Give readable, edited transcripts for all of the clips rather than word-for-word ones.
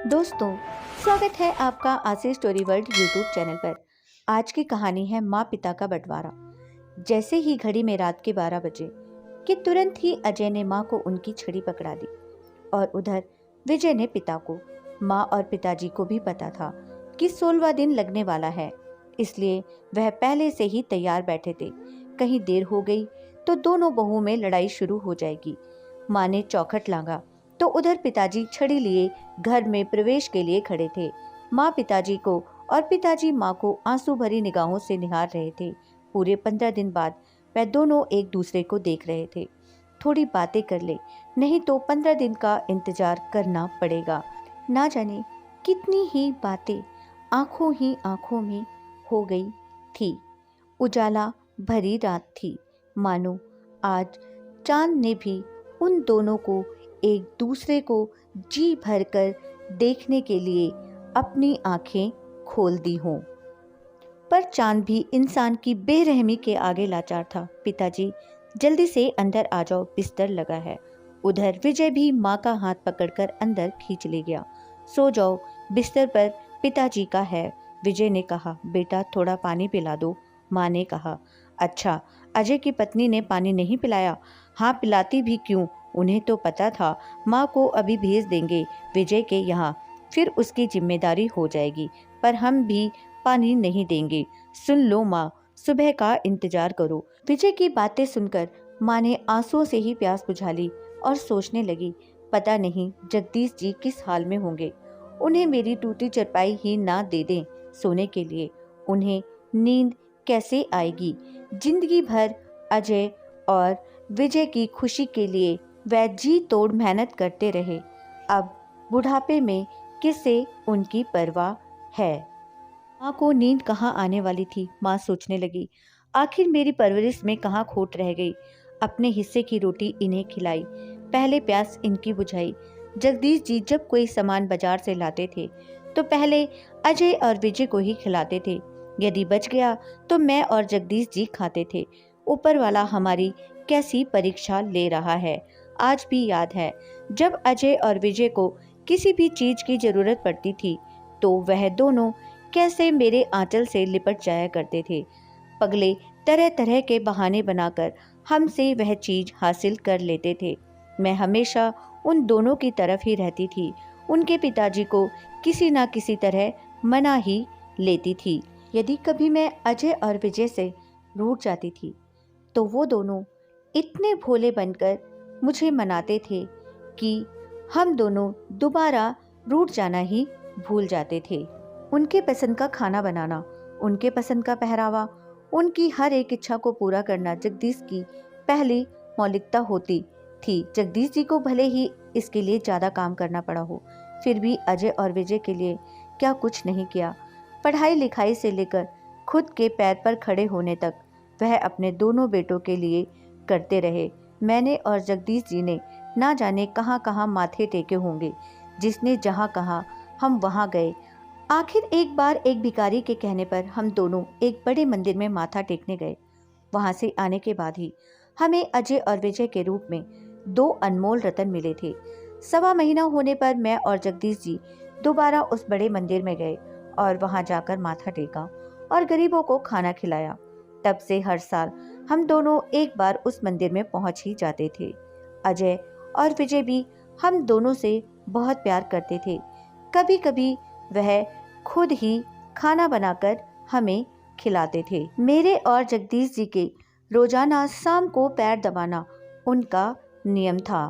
दोस्तों, स्वागत है आपका आशी स्टोरी वर्ल्ड यूट्यूब चैनल पर। आज की कहानी है माँ पिता का बंटवारा। जैसे ही घड़ी में रात के 12 बजे कि तुरंत ही अजय ने माँ को उनकी छड़ी पकड़ा दी और उधर विजय ने पिता को। माँ और पिताजी को भी पता था कि 16वां दिन लगने वाला है, इसलिए वह पहले से ही तैयार बैठे थे। कहीं देर हो गई तो दोनों बहुओं में लड़ाई शुरू हो जाएगी। माँ ने चौखट लांगा तो उधर पिताजी छड़ी लिए घर में प्रवेश के लिए खड़े थे। माँ पिताजी को और पिताजी माँ को आंसू भरी निगाहों से निहार रहे थे। पूरे 15 दिन बाद वह दोनों एक दूसरे को देख रहे थे। थोड़ी बातें कर ले, नहीं तो 15 दिन का इंतजार करना पड़ेगा। ना जाने कितनी ही बातें आंखों ही आंखों में हो गई थी। उजाला भरी रात थी, मानो आज चांद ने भी उन दोनों को एक दूसरे को जी भरकर देखने के लिए अपनी आंखें खोल दी हों। पर चांद भी इंसान की बेरहमी के आगे लाचार था। पिताजी, जल्दी से अंदर आ जाओ, बिस्तर लगा है। उधर विजय भी माँ का हाथ पकड़कर अंदर खींच ले गया। सो जाओ, बिस्तर पर पिताजी का है। विजय ने कहा, बेटा थोड़ा पानी पिला दो। माँ ने कहा, अच्छा, अजय की पत्नी ने पानी नहीं पिलाया? हाँ, पिलाती भी क्यों, उन्हें तो पता था माँ को अभी भेज देंगे विजय के यहाँ, फिर उसकी जिम्मेदारी हो जाएगी। पर हम भी पानी नहीं देंगे। सुन लो माँ, सुबह का इंतजार करो। विजय की बातें सुनकर माँ ने आंसुओं से ही प्यास बुझा ली और सोचने लगी, पता नहीं जगदीश जी किस हाल में होंगे। उन्हें मेरी टूटी चरपाई ही ना दे दें सोने के लिए, उन्हें नींद कैसे आएगी। जिंदगी भर अजय और विजय की खुशी के लिए वह जी तोड़ मेहनत करते रहे। अब बुढ़ापे में किसे उनकी परवाह है। माँ को नींद कहाँ आने वाली थी। माँ सोचने लगी, आखिर मेरी परवरिश में कहाँ खोट रह गई। अपने हिस्से की रोटी इन्हें खिलाई, पहले प्यास इनकी बुझाई। जगदीश जी जब कोई सामान बाजार से लाते थे तो पहले अजय और विजय को ही खिलाते थे। यदि बच गया तो मैं और जगदीश जी खाते थे। ऊपर वाला हमारी कैसी परीक्षा ले रहा है। आज भी याद है, जब अजय और विजय को किसी भी चीज की जरूरत पड़ती थी तो वह दोनों कैसे मेरे आंचल से लिपट जाया करते थे। पगले तरह तरह के बहाने बनाकर हमसे वह चीज हासिल कर लेते थे। मैं हमेशा उन दोनों की तरफ ही रहती थी। उनके पिताजी को किसी न किसी तरह मना ही लेती थी। यदि कभी मैं अजय और विजय से रूठ जाती थी तो वो दोनों इतने भोले बनकर मुझे मनाते थे कि हम दोनों दोबारा रूठ जाना ही भूल जाते थे। उनके पसंद का खाना बनाना, उनके पसंद का पहरावा, उनकी हर एक इच्छा को पूरा करना जगदीश की पहली मौलिकता होती थी। जगदीश जी को भले ही इसके लिए ज़्यादा काम करना पड़ा हो, फिर भी अजय और विजय के लिए क्या कुछ नहीं किया। पढ़ाई लिखाई से लेकर खुद के पैर पर खड़े होने तक वह अपने दोनों बेटों के लिए करते रहे। मैंने और जगदीश जी ने ना जाने कहाँ कहाँ माथे टेके होंगे, जिसने जहाँ कहा हम वहाँ गए। आखिर एक बार एक भिखारी के कहने पर हम दोनों एक बड़े मंदिर में माथा टेकने गए। वहां से आने के बाद ही हमें अजय और विजय के रूप में 2 अनमोल रतन मिले थे। 1.25 महीना होने पर मैं और जगदीश जी दोबारा उस बड़े मंदिर में गए और वहां जाकर माथा टेका और गरीबों को खाना खिलाया। तब से हर साल हम दोनों एक बार उस मंदिर में पहुंच ही जाते थे। अजय और विजय भी हम दोनों से बहुत प्यार करते थे। कभी कभी वह खुद ही खाना बनाकर हमें खिलाते थे। मेरे और जगदीश जी के रोजाना शाम को पैर दबाना उनका नियम था।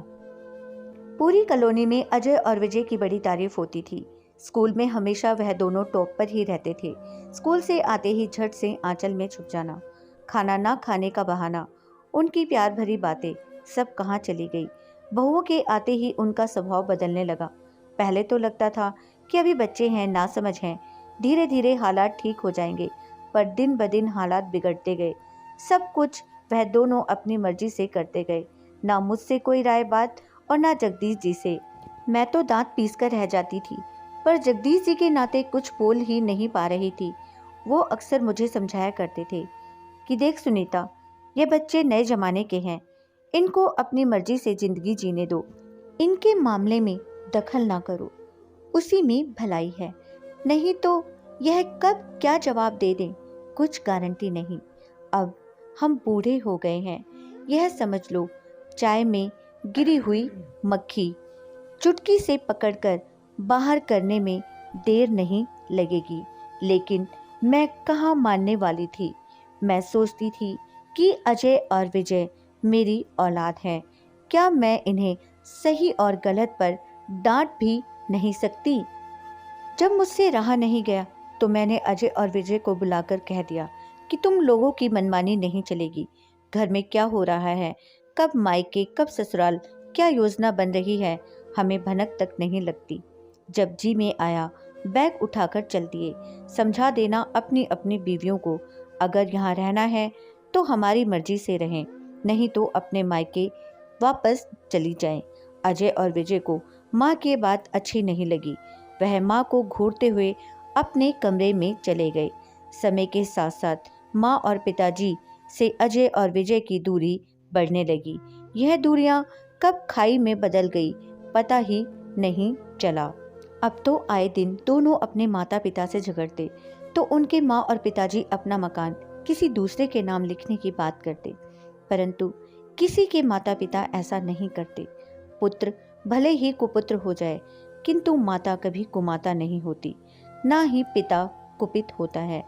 पूरी कॉलोनी में अजय और विजय की बड़ी तारीफ होती थी। स्कूल में हमेशा वह दोनों टॉप पर ही रहते थे। स्कूल से आते ही झट से आंचल में छुप जाना, खाना ना खाने का बहाना, उनकी प्यार भरी बातें सब कहाँ चली गई। बहुओं के आते ही उनका स्वभाव बदलने लगा। पहले तो लगता था कि अभी बच्चे हैं, नासमझ हैं, धीरे धीरे हालात ठीक हो जाएंगे, पर दिन ब दिन हालात बिगड़ते गए। सब कुछ वह दोनों अपनी मर्जी से करते गए, ना मुझसे कोई राय बात और ना जगदीश जी से। मैं तो दांत पीस कर रह जाती थी, पर जगदीश जी के नाते कुछ बोल ही नहीं पा रही थी। वो अक्सर मुझे समझाया करते थे कि देख सुनीता, ये बच्चे नए जमाने के हैं, इनको अपनी मर्जी से जिंदगी जीने दो, इनके मामले में दखल ना करो। उसी में भलाई है। नहीं तो यह कब क्या जवाब दे दें, कुछ गारंटी नहीं। अब हम बूढ़े हो गए हैं, यह समझ लो। चाय में गिरी हुई मक्खी चुटकी से पकड़कर बाहर करने में देर नहीं लगेगी। लेकिन मैं कहाँ मानने वाली थी। मैं सोचती थी कि अजय और विजय मेरी औलाद हैं। क्या मैं इन्हें सही और गलत पर डांट भी नहीं सकती? जब मुझसे रहा नहीं गया तो मैंने अजय और विजय को बुलाकर कह दिया कि तुम लोगों की मनमानी नहीं चलेगी। घर में क्या हो रहा है, कब मायके कब ससुराल, क्या योजना बन रही है, हमें भनक तक नहीं लगती। जब जी में आया बैग उठाकर चल दिए। समझा देना अपनी अपनी बीवियों को, अगर यहाँ रहना है तो हमारी मर्जी से रहें, नहीं तो अपने मायके वापस चली जाएं। अजय और विजय को माँ की बात अच्छी नहीं लगी। वह माँ को घूरते हुए अपने कमरे में चले गए। समय के साथ साथ माँ और पिताजी से अजय और विजय की दूरी बढ़ने लगी। यह दूरियां कब खाई में बदल गई पता ही नहीं चला। अब तो आए दिन दोनों अपने माता पिता से झगड़ते तो उनके माँ और पिताजी अपना मकान किसी दूसरे के नाम लिखने की बात करते, परंतु किसी के माता पिता ऐसा नहीं करते। पुत्र भले ही कुपुत्र हो जाए, किंतु माता कभी कुमाता नहीं होती, ना ही पिता कुपित होता है।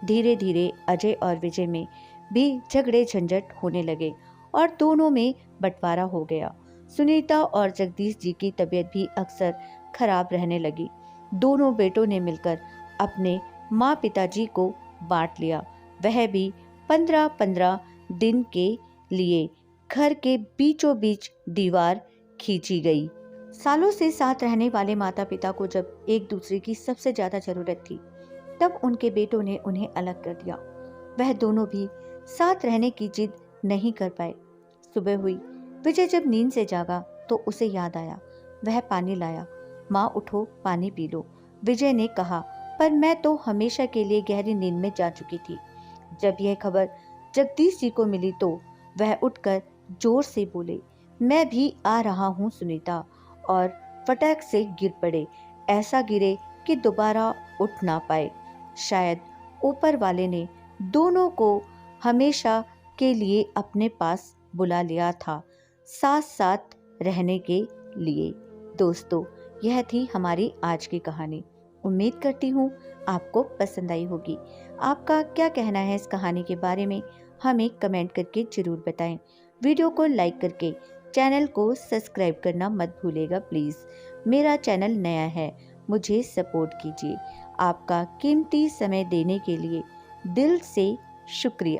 धीरे धीरे अजय और विजय में भी झगड़े झंझट होने लगे और दोनों में बंटवारा हो गया। सुनीता और जगदीश जी की तबीयत भी अक्सर खराब रहने लगी। दोनों बेटों ने मिलकर अपने माँ पिताजी को बांट लिया। वह भी 15-15 दिन के लिए घर के बीचों बीच दीवार खींची गई। सालों से साथ रहने वाले माता पिता को जब एक दूसरे की सबसे ज्यादा जरूरत थी, तब उनके बेटों ने उन्हें अलग कर दिया। वह दोनों भी साथ रहने की जिद नहीं कर पाए। सुबह हुई, विजय जब नींद से जागा तो उसे याद आया। वह पानी लाया। माँ उठो, पानी पी लो, विजय ने कहा, पर मैं तो हमेशा के लिए गहरी नींद में जा चुकी थी। जब यह खबर जगदीश जी को मिली तो वह उठकर जोर से बोले, मैं भी आ रहा हूँ सुनीता, और फटाक से गिर पड़े। ऐसा गिरे कि दोबारा उठ ना पाए। शायद ऊपर वाले ने दोनों को हमेशा के लिए अपने पास बुला लिया था, साथ साथ रहने के लिए। दोस्तों, यह थी हमारी आज की कहानी। उम्मीद करती हूँ आपको पसंद आई होगी। आपका क्या कहना है इस कहानी के बारे में, हमें कमेंट करके जरूर बताएं। वीडियो को लाइक करके चैनल को सब्सक्राइब करना मत भूलिएगा प्लीज़। मेरा चैनल नया है, मुझे सपोर्ट कीजिए। आपका कीमती समय देने के लिए दिल से शुक्रिया।